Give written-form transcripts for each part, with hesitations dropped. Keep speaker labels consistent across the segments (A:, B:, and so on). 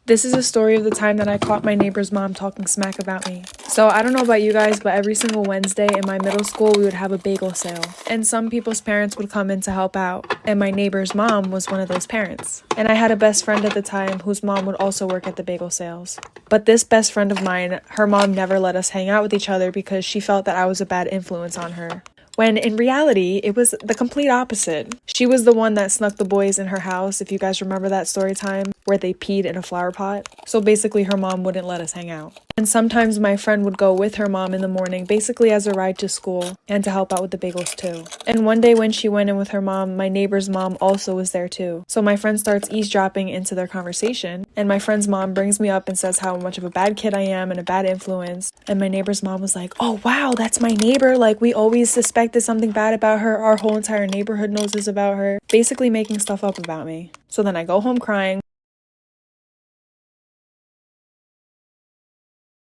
A: This is a story of the time that I caught my neighbor's mom talking smack about me. So I don't know about you guys, but every single Wednesday in my middle school, we would have a bagel sale. And some people's parents would come in to help out. And my neighbor's mom was one of those parents. And I had a best friend at the time whose mom would also work at the bagel sales. But this best friend of mine, her mom never let us hang out with each other because she felt that I was a bad influence on her. When in reality, it was the complete opposite. She was the one that snuck the boys in her house, if you guys remember that story time, where they peed in a flower pot. So basically her mom wouldn't let us hang out. And sometimes my friend would go with her mom in the morning, basically as a ride to school, and to help out with the bagels too. And one day when she went in with her mom, my neighbor's mom also was there too. So my friend starts eavesdropping into their conversation, and my friend's mom brings me up and says how much of a bad kid I am and a bad influence. And my neighbor's mom was like, "Oh wow, that's my neighbor, like we always suspected something bad about her, our whole entire neighborhood knows this about her," basically making stuff up about me. So then I go home crying.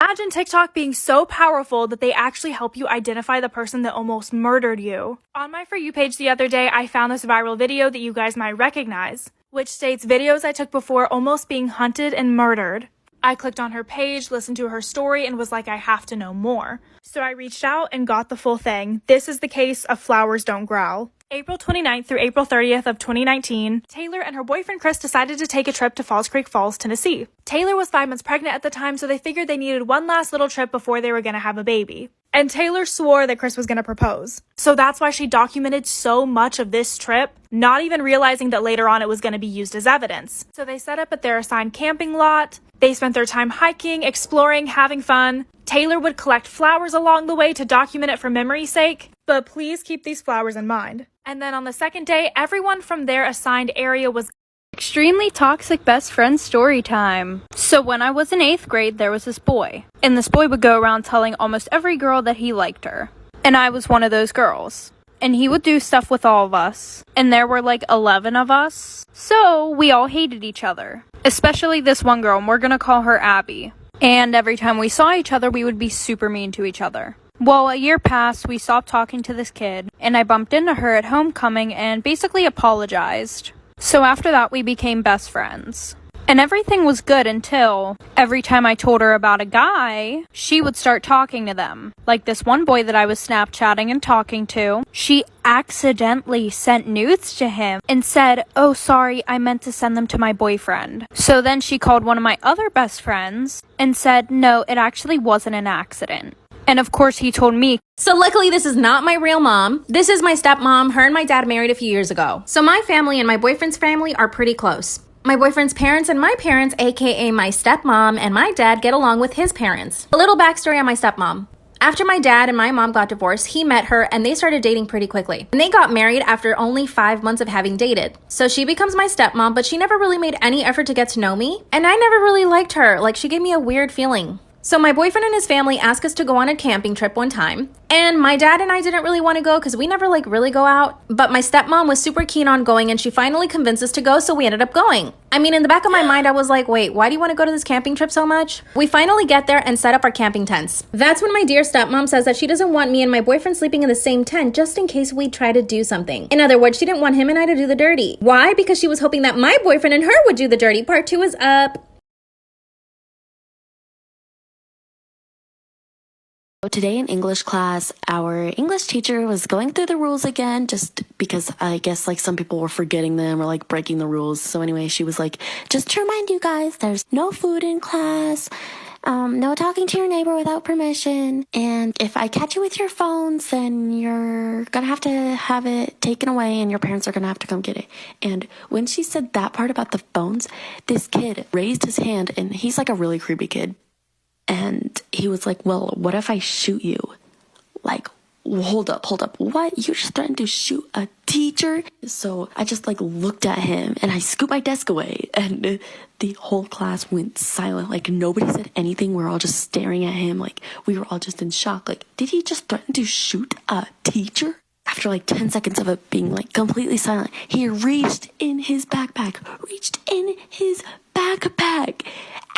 B: Imagine TikTok being so powerful that they actually help you identify the person that almost murdered you. On my For You page the other day, I found this viral video that you guys might recognize, which states videos I took before almost being hunted and murdered. I clicked on her page, listened to her story, and was like, I have to know more. So I reached out and got the full thing. This is the case of Flowers Don't Growl. April 29th through April 30th of 2019, Taylor and her boyfriend Chris decided to take a trip to Falls Creek Falls, Tennessee. Taylor was 5 months pregnant at the time, so they figured they needed one last little trip before they were going to have a baby. And Taylor swore that Chris was going to propose. So that's why she documented so much of this trip, not even realizing that later on it was going to be used as evidence. So they set up at their assigned camping lot. They spent their time hiking, exploring, having fun. Taylor would collect flowers along the way to document it for memory's sake, but please keep these flowers in mind. And then on the second day, everyone from their assigned area was
C: extremely toxic best friend story time. So when I was in 8th grade, there was this boy. And this boy would go around telling almost every girl that he liked her. And I was one of those girls. And he would do stuff with all of us. And there were like 11 of us. So we all hated each other. Especially this one girl, and we're gonna call her Abby. And every time we saw each other, we would be super mean to each other. Well, a year passed, we stopped talking to this kid, and I bumped into her at homecoming and basically apologized. So after that, we became best friends. And everything was good until every time I told her about a guy, she would start talking to them. Like this one boy that I was Snapchatting and talking to, she accidentally sent nudes to him and said, "Oh, sorry, I meant to send them to my boyfriend." So then she called one of my other best friends and said, "No, it actually wasn't an accident." And of course he told me.
D: So luckily this is not my real mom. This is my stepmom. Her and my dad married a few years ago. So my family and my boyfriend's family are pretty close. My boyfriend's parents and my parents, aka my stepmom and my dad, get along with his parents. A little backstory on my stepmom. After my dad and my mom got divorced, he met her and they started dating pretty quickly. And they got married after only 5 months of having dated. So she becomes my stepmom, but she never really made any effort to get to know me. And I never really liked her. Like, she gave me a weird feeling. So my boyfriend and his family asked us to go on a camping trip one time. And my dad and I didn't really want to go because we never really go out. But my stepmom was super keen on going and she finally convinced us to go, so we ended up going. I mean, in the back of my mind, I was like, wait, why do you want to go to this camping trip so much? We finally get there and set up our camping tents. That's when my dear stepmom says that she doesn't want me and my boyfriend sleeping in the same tent just in case we try to do something. In other words, she didn't want him and I to do the dirty. Why? Because she was hoping that my boyfriend and her would do the dirty. Part 2 is up.
E: Today in English class, our English teacher was going through the rules again, just because I guess like some people were forgetting them or like breaking the rules. So anyway, she was like, just to remind you guys, there's no food in class, no talking to your neighbor without permission, and if I catch you with your phones, then you're gonna have it taken away and your parents are gonna have to come get it. And when she said that part about the phones, this kid raised his hand, and he's like a really creepy kid. And he was like, well, what if I shoot you? Like, hold up. What? You just threatened to shoot a teacher? So I just like looked at him and I scooped my desk away and the whole class went silent. Like nobody said anything. We were all just staring at him. Like we were all just in shock. Like, did he just threaten to shoot a teacher? After like 10 seconds of it being like completely silent, he reached in his backpack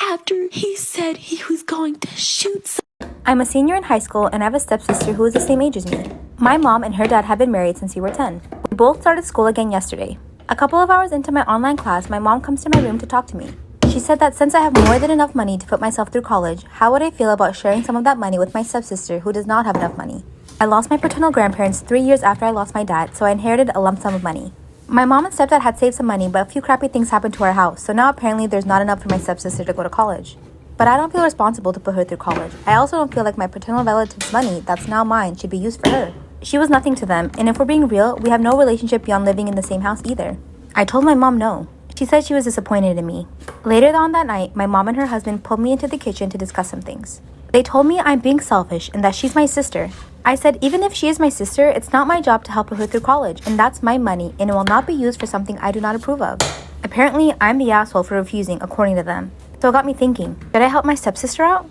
E: after he said he was going to shoot someone.
F: I'm a senior in high school and I have a stepsister who is the same age as me. My mom and her dad have been married since we were 10. We both started school again yesterday. A couple of hours into my online class, my mom comes to my room to talk to me. She She said that since I have more than enough money to put myself through college, how would I feel about sharing some of that money with my stepsister who does not have enough money? I lost my paternal grandparents 3 years after I lost my dad, so I inherited a lump sum of money. My mom and stepdad had saved some money, but a few crappy things happened to our house, so now apparently there's not enough for my stepsister to go to college. But I don't feel responsible to put her through college. I also don't feel like my paternal relative's money that's now mine should be used for her. She was nothing to them, and if we're being real, we have no relationship beyond living in the same house either. I told my mom no. She said she was disappointed in me. Later on that night, my mom and her husband pulled me into the kitchen to discuss some things. They told me I'm being selfish and that she's my sister. I said even if she is my sister, it's not my job to help her through college, and that's my money, and it will not be used for something I do not approve of. Apparently, I'm the asshole for refusing, according to them. So it got me thinking, did I help my stepsister out?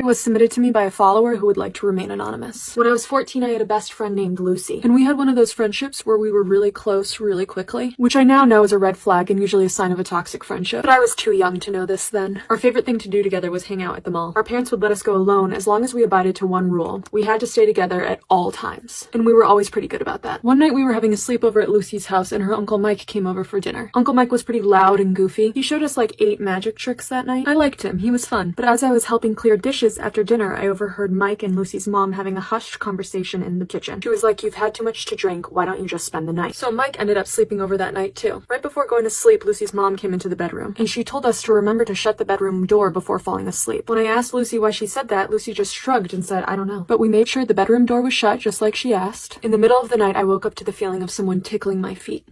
G: Was submitted to me by a follower who would like to remain anonymous. When I was 14, I had a best friend named Lucy, and we had one of those friendships where we were really close really quickly, which I now know is a red flag and usually a sign of a toxic friendship, but I was too young to know this then. Our favorite thing to do together was hang out at the mall. Our parents would let us go alone as long as we abided to one rule. We had to stay together at all times, and we were always pretty good about that. One night we were having a sleepover at Lucy's house and her Uncle Mike came over for dinner. Uncle Mike was pretty loud and goofy. He showed us like 8 magic tricks that night. I liked him, he was fun, but as I was helping clear dishes after dinner, I overheard Mike and Lucy's mom having a hushed conversation in the kitchen. She was like, "You've had too much to drink, why don't you just spend the night?" So Mike ended up sleeping over that night too. Right before going to sleep, Lucy's mom came into the bedroom, and she told us to remember to shut the bedroom door before falling asleep. When I asked Lucy why she said that, Lucy just shrugged and said, "I don't know." But we made sure the bedroom door was shut just like she asked. In the middle of the night, I woke up to the feeling of someone tickling my feet.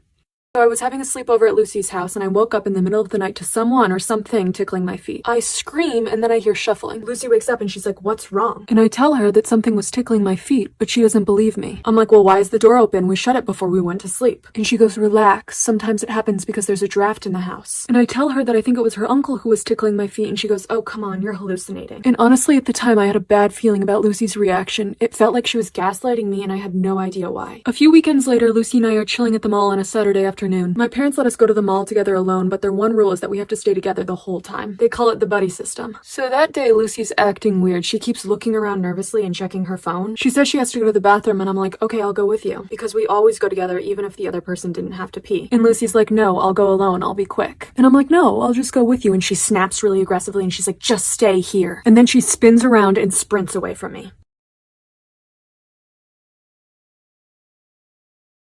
G: So I was having a sleepover at Lucy's house and I woke up in the middle of the night to someone or something tickling my feet. I scream and then I hear shuffling. Lucy wakes up and she's like, "What's wrong?" And I tell her that something was tickling my feet, but she doesn't believe me. I'm like, "Well, why is the door open? We shut it before we went to sleep." And she goes, "Relax. Sometimes it happens because there's a draft in the house." And I tell her that I think it was her uncle who was tickling my feet and she goes, "Oh, come on, you're hallucinating." And honestly, at the time I had a bad feeling about Lucy's reaction. It felt like she was gaslighting me and I had no idea why. A few weekends later, Lucy and I are chilling at the mall on a Saturday afternoon. My parents let us go to the mall together alone, but their one rule is that we have to stay together the whole time. They call it the buddy system. So that day, Lucy's acting weird. She keeps looking around nervously and checking her phone. She says she has to go to the bathroom, and I'm like, "Okay, I'll go with you." Because we always go together, even if the other person didn't have to pee. And Lucy's like, "No, I'll go alone. I'll be quick." And I'm like, "No, I'll just go with you." And she snaps really aggressively, and she's like, "Just stay here." And then she spins around and sprints away from me.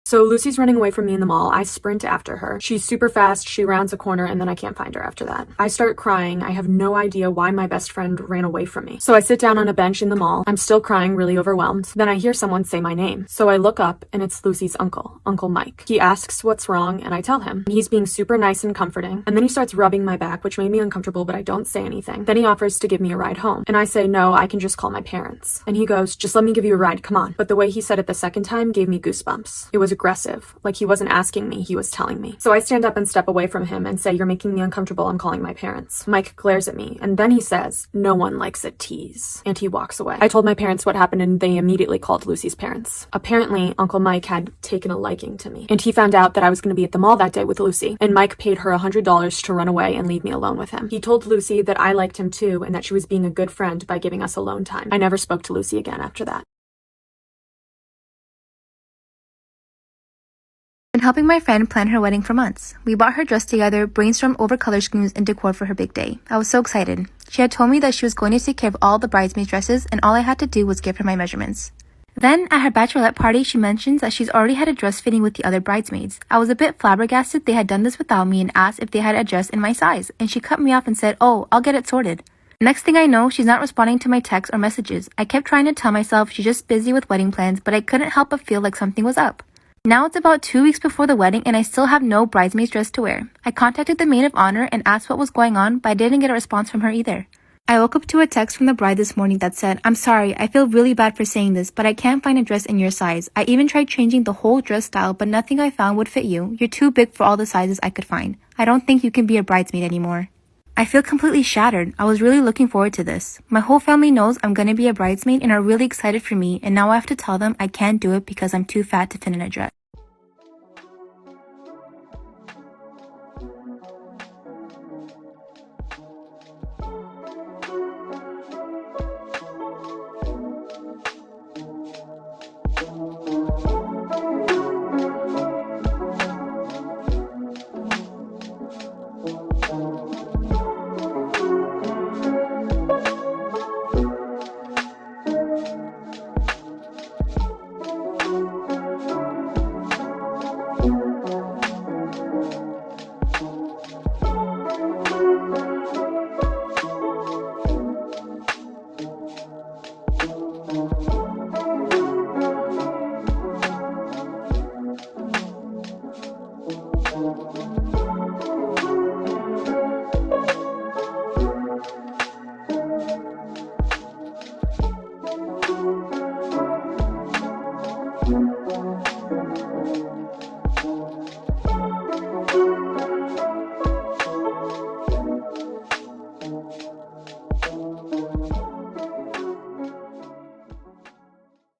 G: So Lucy's running away from me in the mall. I sprint after her. She's super fast. She rounds a corner and then I can't find her after that. I start crying. I have no idea why my best friend ran away from me. So I sit down on a bench in the mall. I'm still crying, really overwhelmed. Then I hear someone say my name. So I look up and it's Lucy's uncle, Uncle Mike. He asks what's wrong and I tell him. He's being super nice and comforting. And then he starts rubbing my back, which made me uncomfortable, but I don't say anything. Then he offers to give me a ride home. And I say, "No, I can just call my parents." And he goes, "Just let me give you a ride, come on." But the way he said it the second time gave me goosebumps. It was aggressive, like he wasn't asking me, he was telling me. So I stand up and step away from him and say, "You're making me uncomfortable, I'm calling my parents." Mike glares at me and then he says, "No one likes a tease," and he walks away. I told my parents what happened and they immediately called Lucy's parents. Apparently, Uncle Mike had taken a liking to me and he found out that I was going to be at the mall that day with Lucy, and Mike paid her $100 to run away and leave me alone with him. He told Lucy that I liked him too and that she was being a good friend by giving us alone time. I never spoke to Lucy again after that.
F: Been helping my friend plan her wedding for months. We bought her dress together, brainstormed over color schemes and decor for her big day. I was so excited. She had told me that she was going to take care of all the bridesmaids' dresses and all I had to do was give her my measurements. Then, at her bachelorette party, she mentions that she's already had a dress fitting with the other bridesmaids. I was a bit flabbergasted they had done this without me and asked if they had a dress in my size, and she cut me off and said, "Oh, I'll get it sorted." Next thing I know, she's not responding to my texts or messages. I kept trying to tell myself she's just busy with wedding plans, but I couldn't help but feel like something was up. Now it's about 2 weeks before the wedding and I still have no bridesmaid's dress to wear. I contacted the maid of honor and asked what was going on, but I didn't get a response from her either. I woke up to a text from the bride this morning that said, "I'm sorry, I feel really bad for saying this, but I can't find a dress in your size. I even tried changing the whole dress style, but nothing I found would fit you. You're too big for all the sizes I could find. I don't think you can be a bridesmaid anymore." I feel completely shattered. I was really looking forward to this. My whole family knows I'm gonna be a bridesmaid and are really excited for me, and now I have to tell them I can't do it because I'm too fat to fit in a dress.